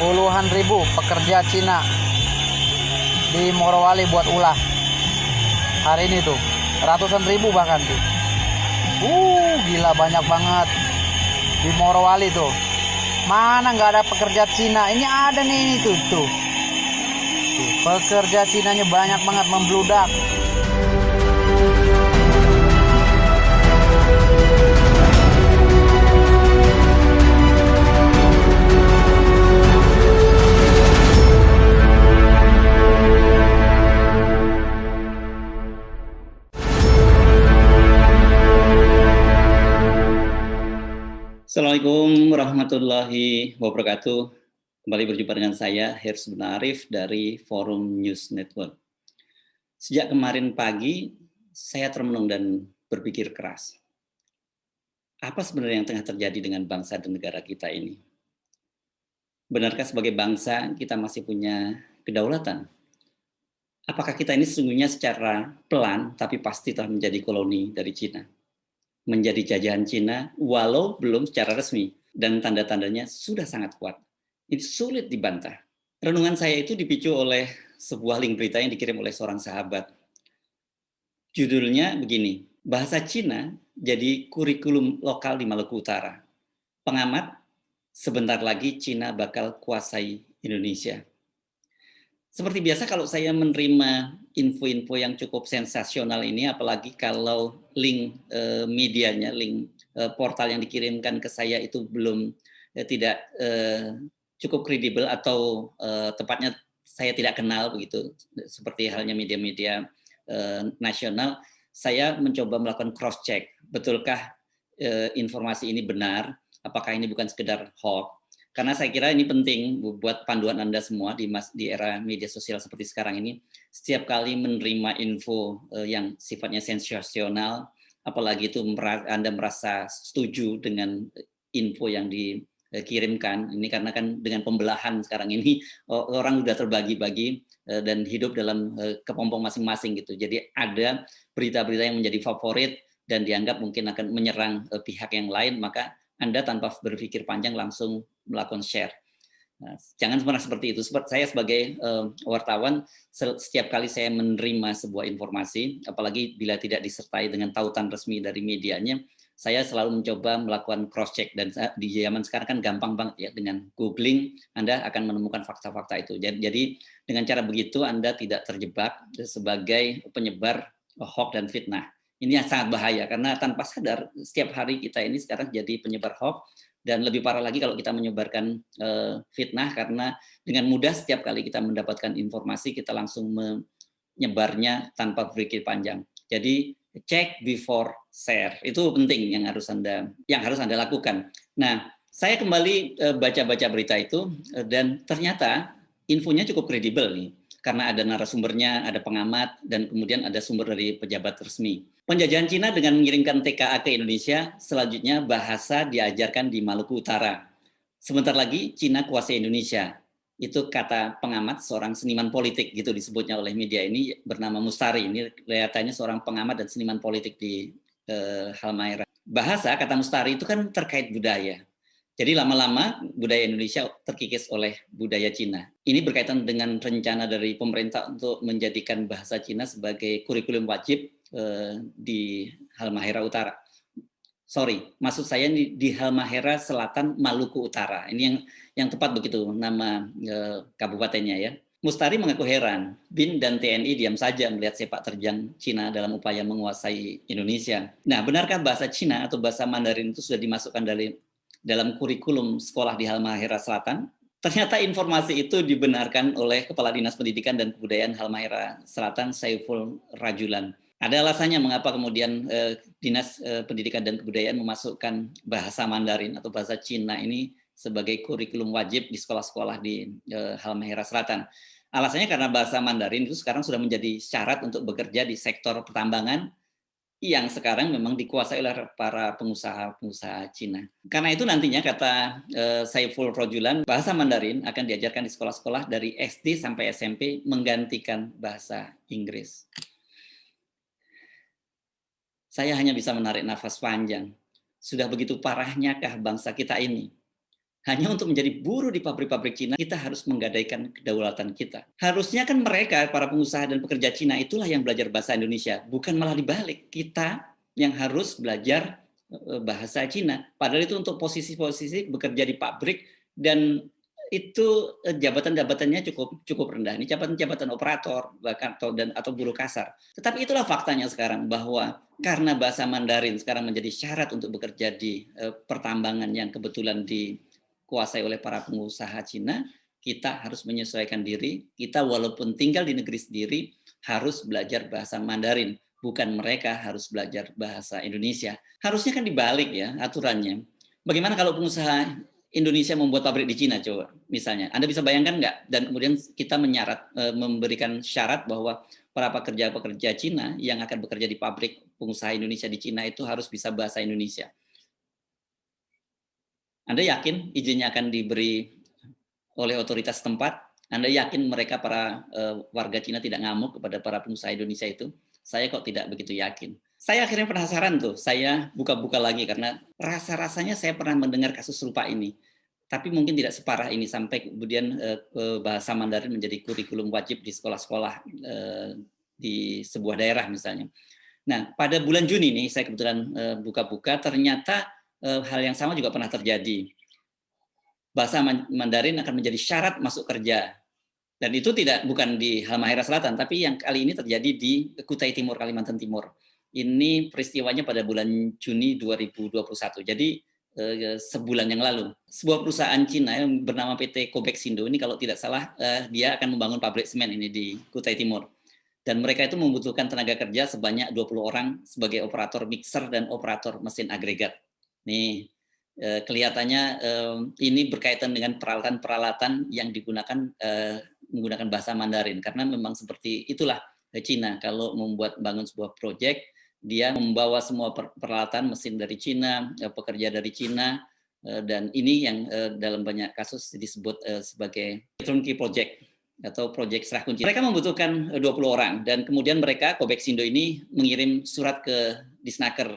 Puluhan ribu pekerja Cina di Morowali buat ulah. Hari ini tuh ratusan ribu bahkan tuh. Gila banyak banget di Morowali tuh. Mana nggak ada pekerja Cina? Ini ada nih tuh. Pekerja Cinanya banyak banget membludak. Assalamualaikum warahmatullahi wabarakatuh. Kembali berjumpa dengan saya, Hirs bin Arif dari Forum News Network. Sejak kemarin pagi, saya termenung dan berpikir keras. Apa sebenarnya yang tengah terjadi dengan bangsa dan negara kita ini? Benarkah sebagai bangsa kita masih punya kedaulatan? Apakah kita ini sesungguhnya secara pelan tapi pasti telah menjadi koloni dari Cina? Menjadi jajahan Cina walau belum secara resmi dan tanda-tandanya sudah sangat kuat. Ini sulit dibantah. Renungan saya itu dipicu oleh sebuah link berita yang dikirim oleh seorang sahabat. Judulnya begini, bahasa Cina jadi kurikulum lokal di Maluku Utara. Pengamat, sebentar lagi Cina bakal kuasai Indonesia. Seperti biasa kalau saya menerima info-info yang cukup sensasional ini, apalagi kalau link medianya, link portal yang dikirimkan ke saya itu belum tidak cukup kredibel atau tepatnya saya tidak kenal begitu, seperti halnya media-media nasional, saya mencoba melakukan cross check, betulkah informasi ini benar, apakah ini bukan sekedar hoax. Karena saya kira ini penting buat panduan Anda semua di era media sosial seperti sekarang ini. Setiap kali menerima info yang sifatnya sensasional, apalagi itu Anda merasa setuju dengan info yang dikirimkan. Ini karena kan dengan pembelahan sekarang ini orang sudah terbagi-bagi dan hidup dalam kepompong masing-masing gitu. Jadi ada berita-berita yang menjadi favorit dan dianggap mungkin akan menyerang pihak yang lain, maka Anda tanpa berpikir panjang langsung melakukan share. Nah, jangan pernah seperti itu. Saya sebagai wartawan, setiap kali saya menerima sebuah informasi, apalagi bila tidak disertai dengan tautan resmi dari medianya, saya selalu mencoba melakukan cross check. Dan di zaman sekarang kan gampang banget ya, dengan googling Anda akan menemukan fakta-fakta itu. Jadi dengan cara begitu Anda tidak terjebak sebagai penyebar hoax dan fitnah. Ini yang sangat bahaya karena tanpa sadar setiap hari kita ini sekarang jadi penyebar hoax, dan lebih parah lagi kalau kita menyebarkan fitnah, karena dengan mudah setiap kali kita mendapatkan informasi kita langsung menyebarnya tanpa berpikir panjang. Jadi check before share itu penting yang harus Anda lakukan. Nah, saya kembali baca-baca berita itu dan ternyata infonya cukup kredibel nih. Karena ada narasumbernya, ada pengamat, dan kemudian ada sumber dari pejabat resmi. Penjajahan Cina dengan mengirimkan TKA ke Indonesia, selanjutnya bahasa diajarkan di Maluku Utara. Sebentar lagi Cina kuasai Indonesia. Itu kata pengamat, seorang seniman politik gitu disebutnya oleh media ini, bernama Mustari. Ini kelihatannya seorang pengamat dan seniman politik di Halmahera. Bahasa, kata Mustari, itu kan terkait budaya. Jadi lama-lama budaya Indonesia terkikis oleh budaya Cina. Ini berkaitan dengan rencana dari pemerintah untuk menjadikan bahasa Cina sebagai kurikulum wajib di Halmahera Utara. Maksud saya di Halmahera Selatan, Maluku Utara. Ini yang tepat begitu nama kabupatennya ya. Mustari mengaku heran, BIN dan TNI diam saja melihat sepak terjang Cina dalam upaya menguasai Indonesia. Nah, benarkah bahasa Cina atau bahasa Mandarin itu sudah dimasukkan dalam kurikulum sekolah di Halmahera Selatan? Ternyata informasi itu dibenarkan oleh Kepala Dinas Pendidikan dan Kebudayaan Halmahera Selatan, Saiful Rajulan. Ada alasannya mengapa kemudian Dinas Pendidikan dan Kebudayaan memasukkan bahasa Mandarin atau bahasa Cina ini sebagai kurikulum wajib di sekolah-sekolah di Halmahera Selatan. Alasannya karena bahasa Mandarin itu sekarang sudah menjadi syarat untuk bekerja di sektor pertambangan yang sekarang memang dikuasai oleh para pengusaha Cina. Karena itu nantinya kata Saiful Rajulan, bahasa Mandarin akan diajarkan di sekolah-sekolah dari SD sampai SMP menggantikan bahasa Inggris. Saya hanya bisa menarik nafas panjang. Sudah begitu parahnyakah bangsa kita ini? Hanya untuk menjadi buruh di pabrik-pabrik Cina, kita harus menggadaikan kedaulatan kita. Harusnya kan mereka, para pengusaha dan pekerja Cina, itulah yang belajar bahasa Indonesia, bukan malah dibalik. Kita yang harus belajar bahasa Cina. Padahal itu untuk posisi-posisi bekerja di pabrik, dan itu jabatan-jabatannya cukup rendah. Ini jabatan-jabatan operator bahkan atau buruh kasar. Tetapi itulah faktanya sekarang, bahwa karena bahasa Mandarin sekarang menjadi syarat untuk bekerja di pertambangan yang kebetulan dikuasai oleh para pengusaha Cina, kita harus menyesuaikan diri. Kita walaupun tinggal di negeri sendiri harus belajar bahasa Mandarin, bukan mereka harus belajar bahasa Indonesia. Harusnya kan dibalik ya aturannya. Bagaimana kalau pengusaha Indonesia membuat pabrik di Cina, coba misalnya, Anda bisa bayangkan nggak? Dan kemudian kita memberikan syarat bahwa para pekerja-pekerja Cina yang akan bekerja di pabrik pengusaha Indonesia di Cina itu harus bisa bahasa Indonesia. Anda yakin izinnya akan diberi oleh otoritas setempat? Anda yakin mereka para warga Cina tidak ngamuk kepada para pengusaha Indonesia itu? Saya kok tidak begitu yakin. Saya akhirnya penasaran tuh, saya buka-buka lagi karena rasa-rasanya saya pernah mendengar kasus serupa ini. Tapi mungkin tidak separah ini sampai kemudian bahasa Mandarin menjadi kurikulum wajib di sekolah-sekolah di sebuah daerah misalnya. Nah, pada bulan Juni nih saya kebetulan buka-buka, ternyata hal yang sama juga pernah terjadi. Bahasa Mandarin akan menjadi syarat masuk kerja. Dan itu bukan di Halmahera Selatan, tapi yang kali ini terjadi di Kutai Timur, Kalimantan Timur. Ini peristiwanya pada bulan Juni 2021. Jadi sebulan yang lalu. Sebuah perusahaan Cina yang bernama PT Kobeksindo ini kalau tidak salah dia akan membangun pabrik semen ini di Kutai Timur. Dan mereka itu membutuhkan tenaga kerja sebanyak 20 orang sebagai operator mixer dan operator mesin agregat. Nih, kelihatannya ini berkaitan dengan peralatan-peralatan yang digunakan menggunakan bahasa Mandarin, karena memang seperti itulah Cina. Kalau bangun sebuah proyek, dia membawa semua peralatan mesin dari Cina, pekerja dari Cina, dan ini yang dalam banyak kasus disebut sebagai turnkey project atau proyek serah kunci. Mereka membutuhkan 20 orang, dan kemudian mereka, Kobeksindo ini mengirim surat ke Disnaker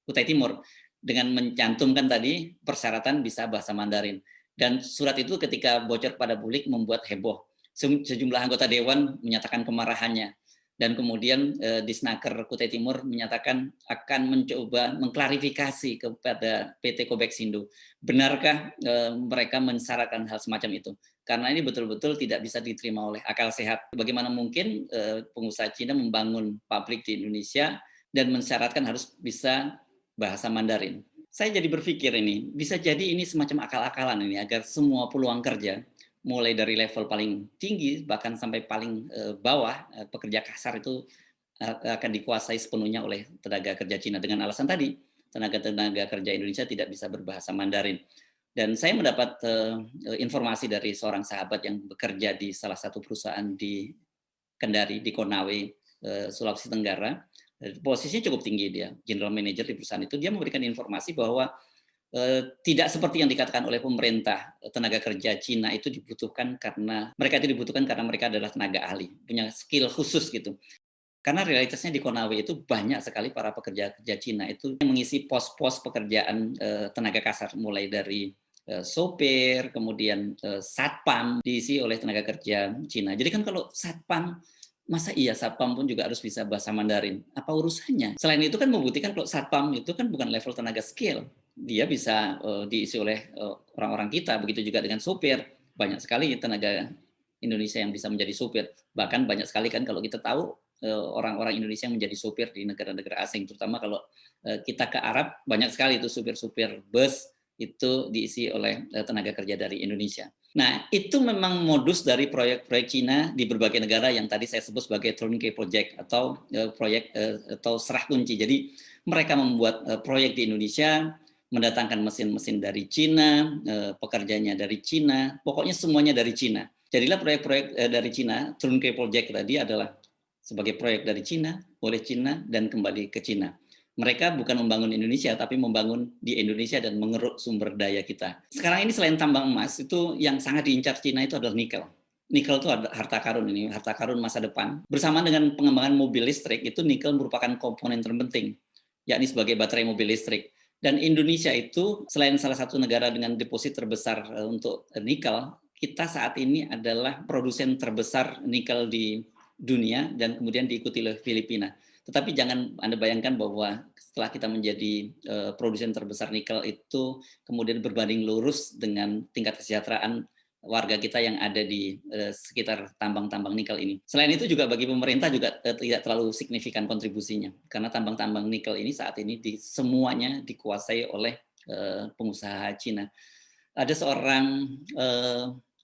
Kutai Timur dengan mencantumkan tadi persyaratan bisa bahasa Mandarin. Dan surat itu ketika bocor pada publik membuat heboh. Sejumlah anggota dewan menyatakan kemarahannya. Dan kemudian Disnaker Kutai Timur menyatakan akan mencoba mengklarifikasi kepada PT Kobeksindo. Benarkah mereka mensyaratkan hal semacam itu? Karena ini betul-betul tidak bisa diterima oleh akal sehat. Bagaimana mungkin pengusaha Cina membangun pabrik di Indonesia dan mensyaratkan harus bisa bahasa Mandarin? Saya jadi berpikir ini, bisa jadi ini semacam akal-akalan ini agar semua peluang kerja, mulai dari level paling tinggi bahkan sampai paling bawah, pekerja kasar itu akan dikuasai sepenuhnya oleh tenaga kerja Cina dengan alasan tadi, tenaga kerja Indonesia tidak bisa berbahasa Mandarin. Dan saya mendapat informasi dari seorang sahabat yang bekerja di salah satu perusahaan di Kendari, di Konawe, Sulawesi Tenggara. Posisinya cukup tinggi dia, general manager di perusahaan itu. Dia memberikan informasi bahwa tidak seperti yang dikatakan oleh pemerintah, tenaga kerja Cina itu dibutuhkan karena mereka adalah tenaga ahli, punya skill khusus gitu. Karena realitasnya di Konawe itu banyak sekali para pekerja Cina itu yang mengisi pos-pos pekerjaan tenaga kasar, mulai dari sopir, kemudian satpam diisi oleh tenaga kerja Cina. Jadi kan kalau satpam, masa iya satpam pun juga harus bisa bahasa Mandarin? Apa urusannya? Selain itu kan membuktikan kalau satpam itu kan bukan level tenaga skill. Dia bisa diisi oleh orang-orang kita, begitu juga dengan sopir. Banyak sekali tenaga Indonesia yang bisa menjadi sopir. Bahkan banyak sekali kan kalau kita tahu orang-orang Indonesia yang menjadi sopir di negara-negara asing, terutama kalau kita ke Arab, banyak sekali itu supir-supir bus itu diisi oleh tenaga kerja dari Indonesia. Nah, itu memang modus dari proyek-proyek Cina di berbagai negara yang tadi saya sebut sebagai turnkey project atau proyek atau serah kunci. Jadi mereka membuat proyek di Indonesia, mendatangkan mesin-mesin dari Cina, pekerjanya dari Cina, pokoknya semuanya dari Cina. Jadilah proyek-proyek dari Cina, turnkey project tadi adalah sebagai proyek dari Cina, oleh Cina, dan kembali ke Cina. Mereka bukan membangun Indonesia, tapi membangun di Indonesia dan mengeruk sumber daya kita. Sekarang ini selain tambang emas, itu yang sangat diincar Cina itu adalah nikel. Nikel itu ada harta karun ini, harta karun masa depan. Bersama dengan pengembangan mobil listrik, itu nikel merupakan komponen terpenting, yakni sebagai baterai mobil listrik. Dan Indonesia itu selain salah satu negara dengan deposit terbesar untuk nikel, kita saat ini adalah produsen terbesar nikel di dunia dan kemudian diikuti oleh Filipina. Tetapi jangan Anda bayangkan bahwa setelah kita menjadi produsen terbesar nikel itu kemudian berbanding lurus dengan tingkat kesejahteraan warga kita yang ada di sekitar tambang-tambang nikel ini. Selain itu juga bagi pemerintah juga tidak terlalu signifikan kontribusinya, karena tambang-tambang nikel ini saat ini semuanya dikuasai oleh pengusaha Cina. Ada seorang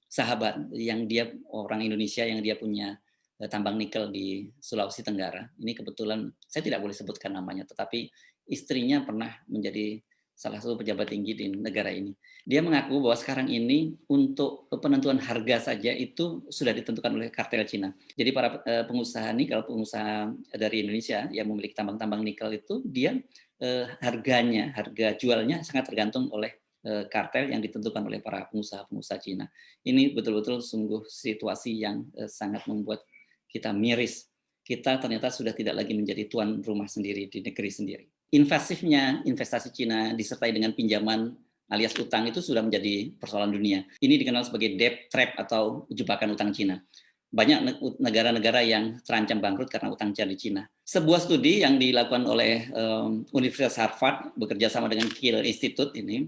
sahabat yang dia orang Indonesia yang dia punya tambang nikel di Sulawesi Tenggara. Ini kebetulan saya tidak boleh sebutkan namanya, tetapi istrinya pernah menjadi salah satu pejabat tinggi di negara ini. Dia mengaku bahwa sekarang ini untuk penentuan harga saja itu sudah ditentukan oleh kartel Cina. Jadi para pengusaha nikel, pengusaha dari Indonesia yang memiliki tambang-tambang nikel itu dia harga jualnya sangat tergantung oleh kartel yang ditentukan oleh para pengusaha-pengusaha Cina. Ini betul-betul sungguh situasi yang sangat membuat kita miris. Kita ternyata sudah tidak lagi menjadi tuan rumah sendiri di negeri sendiri. Invasifnya investasi Cina disertai dengan pinjaman alias utang itu sudah menjadi persoalan dunia. Ini dikenal sebagai debt trap atau jebakan utang Cina. Banyak negara-negara yang terancam bangkrut karena utang di Cina. Sebuah studi yang dilakukan oleh Universitas Harvard bekerja sama dengan Kiel Institute ini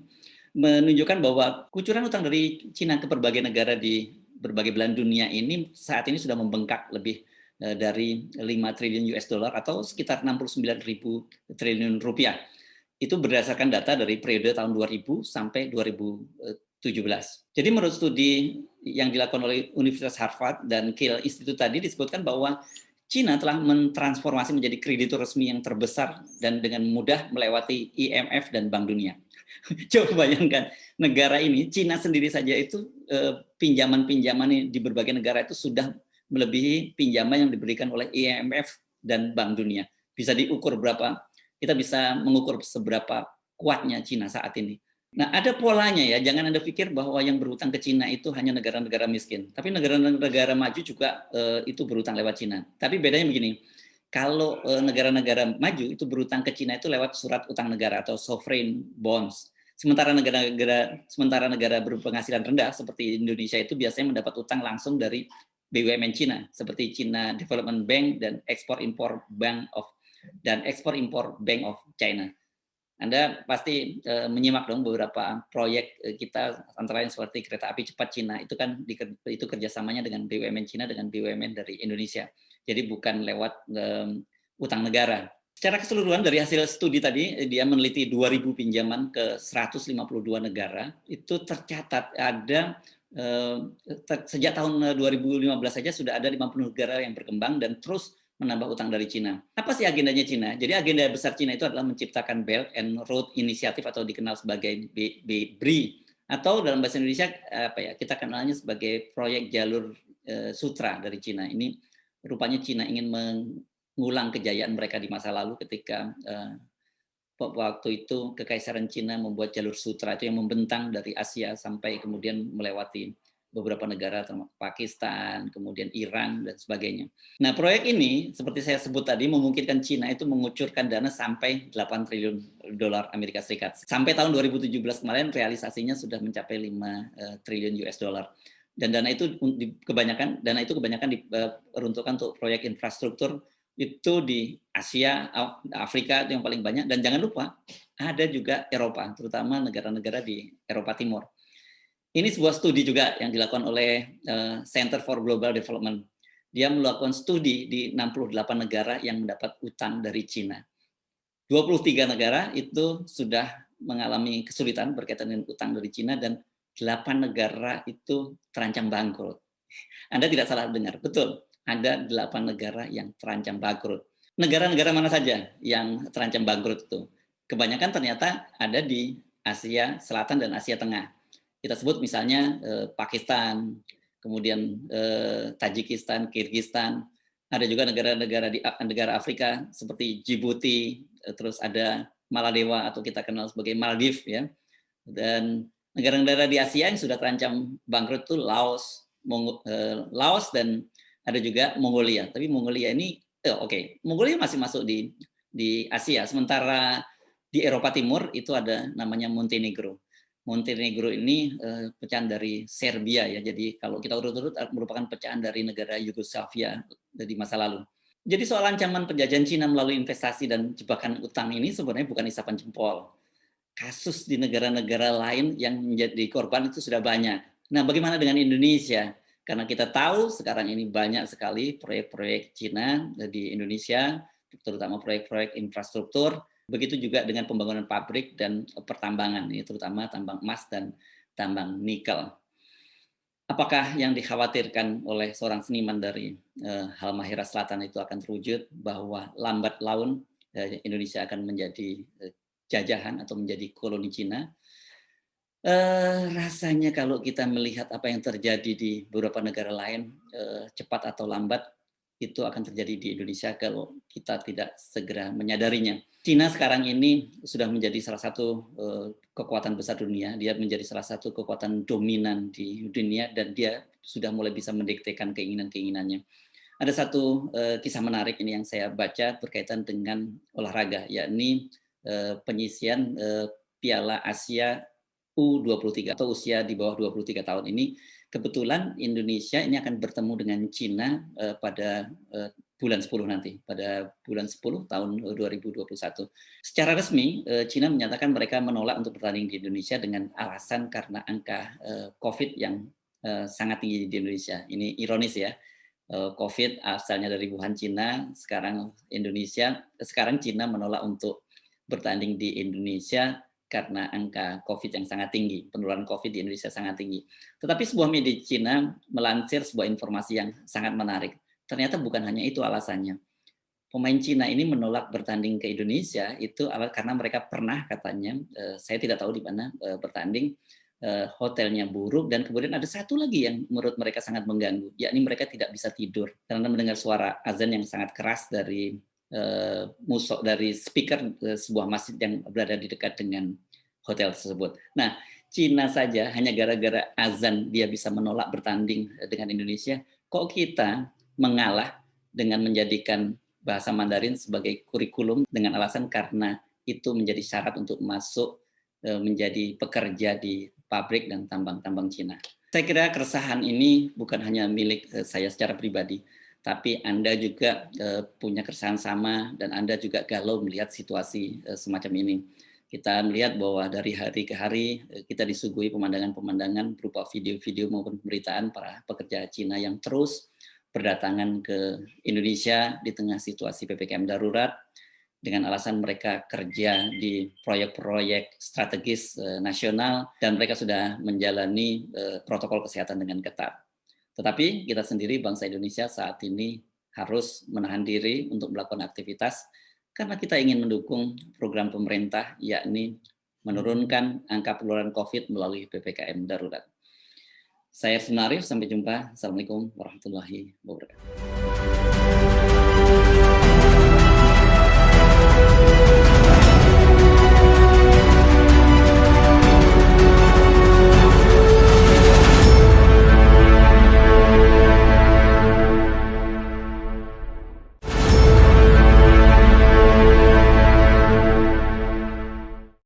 menunjukkan bahwa kucuran utang dari Cina ke berbagai negara di berbagai belahan dunia ini saat ini sudah membengkak lebih dari 5 triliun US dollar atau sekitar 69.000 triliun rupiah. Itu berdasarkan data dari periode tahun 2000 sampai 2017. Jadi menurut studi yang dilakukan oleh Universitas Harvard dan Kiel Institute tadi disebutkan bahwa Cina telah mentransformasi menjadi kreditur resmi yang terbesar dan dengan mudah melewati IMF dan Bank Dunia. Coba bayangkan negara ini, Cina sendiri saja itu pinjaman-pinjaman di berbagai negara itu sudah melebihi pinjaman yang diberikan oleh IMF dan Bank Dunia. Bisa diukur berapa, kita bisa mengukur seberapa kuatnya Cina saat ini. Nah, ada polanya ya, jangan Anda pikir bahwa yang berhutang ke Cina itu hanya negara-negara miskin. Tapi negara-negara maju juga itu berhutang lewat Cina. Tapi bedanya begini, kalau negara-negara maju itu berhutang ke Cina itu lewat surat utang negara atau sovereign bonds. Sementara negara berpenghasilan rendah seperti Indonesia itu biasanya mendapat utang langsung dari BUMN Cina seperti China Development Bank dan Export-Import Bank of China. Anda pasti menyimak dong beberapa proyek kita antara lain seperti kereta api cepat Cina itu kan itu kerjasamanya dengan BUMN Cina dengan BUMN dari Indonesia. Jadi bukan lewat utang negara. Secara keseluruhan dari hasil studi tadi dia meneliti 2.000 pinjaman ke 152 negara itu tercatat ada sejak tahun 2015 saja sudah ada 50 negara yang berkembang dan terus menambah utang dari Cina. Apa sih agendanya Cina? Jadi agenda besar Cina itu adalah menciptakan Belt and Road Initiative atau dikenal sebagai BRI atau dalam bahasa Indonesia apa ya? Kita kenalnya sebagai proyek jalur sutra dari Cina. Ini rupanya Cina ingin mengulang kejayaan mereka di masa lalu ketika waktu itu Kekaisaran Cina membuat jalur sutra itu yang membentang dari Asia sampai kemudian melewati beberapa negara termasuk Pakistan, kemudian Iran dan sebagainya. Nah, proyek ini seperti saya sebut tadi memungkinkan Cina itu mengucurkan dana sampai 8 triliun dolar Amerika Serikat. Sampai tahun 2017 kemarin realisasinya sudah mencapai 5 triliun US dollar. Dan dana itu kebanyakan diperuntukkan untuk proyek infrastruktur itu di Asia, Afrika itu yang paling banyak, dan jangan lupa ada juga Eropa, terutama negara-negara di Eropa Timur. Ini sebuah studi juga yang dilakukan oleh Center for Global Development. Dia melakukan studi di 68 negara yang mendapat utang dari Cina. 23 negara itu sudah mengalami kesulitan berkaitan dengan utang dari Cina dan 8 negara itu terancam bangkrut. Anda tidak salah dengar, betul. Ada 8 negara yang terancam bangkrut. Negara-negara mana saja yang terancam bangkrut itu? Kebanyakan ternyata ada di Asia Selatan dan Asia Tengah. Kita sebut misalnya Pakistan, kemudian Tajikistan, Kirgistan, ada juga negara-negara di negara Afrika seperti Djibouti, terus ada Maladewa atau kita kenal sebagai Maldives ya. Dan negara-negara di Asia yang sudah terancam bangkrut itu Laos dan ada juga Mongolia. Tapi Mongolia ini Mongolia masih masuk di Asia, sementara di Di Eropa Timur itu ada namanya Montenegro. Montenegro ini pecahan dari Serbia ya. Jadi kalau kita urut-urut merupakan pecahan dari negara Yugoslavia di masa lalu. Jadi soal ancaman penjajahan Cina melalui investasi dan jebakan utang ini sebenarnya bukan isapan jempol. Kasus di negara-negara lain yang menjadi korban itu sudah banyak. Nah, bagaimana dengan Indonesia? Karena kita tahu sekarang ini banyak sekali proyek-proyek Cina di Indonesia, terutama proyek-proyek infrastruktur. Begitu juga dengan pembangunan pabrik dan pertambangan, terutama tambang emas dan tambang nikel. Apakah yang dikhawatirkan oleh seorang seniman dari Halmahera Selatan itu akan terwujud, bahwa lambat laun Indonesia akan menjadi jajahan atau menjadi koloni Cina? Rasanya kalau kita melihat apa yang terjadi di beberapa negara lain, cepat atau lambat itu akan terjadi di Indonesia kalau kita tidak segera menyadarinya. Cina sekarang ini sudah menjadi salah satu kekuatan besar dunia. Dia menjadi salah satu kekuatan dominan di dunia dan dia sudah mulai bisa mendiktekan keinginan-keinginannya. Ada satu kisah menarik ini yang saya baca berkaitan dengan olahraga, yakni penyisian Piala Asia U23 atau usia di bawah 23 tahun ini. Kebetulan Indonesia ini akan bertemu dengan Cina pada bulan 10 nanti, pada bulan 10 tahun 2021. Secara resmi, Cina menyatakan mereka menolak untuk bertanding di Indonesia dengan alasan karena angka COVID yang sangat tinggi di Indonesia. Ini ironis ya, COVID asalnya dari Wuhan, Cina, sekarang Cina menolak untuk bertanding di Indonesia karena angka COVID yang sangat tinggi, penularan COVID di Indonesia sangat tinggi. Tetapi sebuah media Cina melansir sebuah informasi yang sangat menarik. Ternyata bukan hanya itu alasannya. Pemain Cina ini menolak bertanding ke Indonesia itu karena mereka pernah katanya, saya tidak tahu di mana bertanding, hotelnya buruk, dan kemudian ada satu lagi yang menurut mereka sangat mengganggu, yakni mereka tidak bisa tidur karena mendengar suara azan yang sangat keras dari dari speaker sebuah masjid yang berada di dekat dengan hotel tersebut. Nah, Cina saja hanya gara-gara azan dia bisa menolak bertanding dengan Indonesia. Kok kita mengalah dengan menjadikan bahasa Mandarin sebagai kurikulum dengan alasan karena itu menjadi syarat untuk masuk menjadi pekerja di pabrik dan tambang-tambang Cina. Saya kira keresahan ini bukan hanya milik saya secara pribadi, tapi Anda juga punya keresahan sama dan Anda juga galau melihat situasi semacam ini. Kita melihat bahwa dari hari ke hari kita disuguhi pemandangan-pemandangan berupa video-video maupun pemberitaan para pekerja Cina yang terus berdatangan ke Indonesia di tengah situasi PPKM darurat dengan alasan mereka kerja di proyek-proyek strategis nasional dan mereka sudah menjalani protokol kesehatan dengan ketat. Tetapi kita sendiri bangsa Indonesia saat ini harus menahan diri untuk melakukan aktivitas karena kita ingin mendukung program pemerintah, yakni menurunkan angka penularan COVID melalui PPKM darurat. Saya Arif, sampai jumpa. Assalamualaikum warahmatullahi wabarakatuh.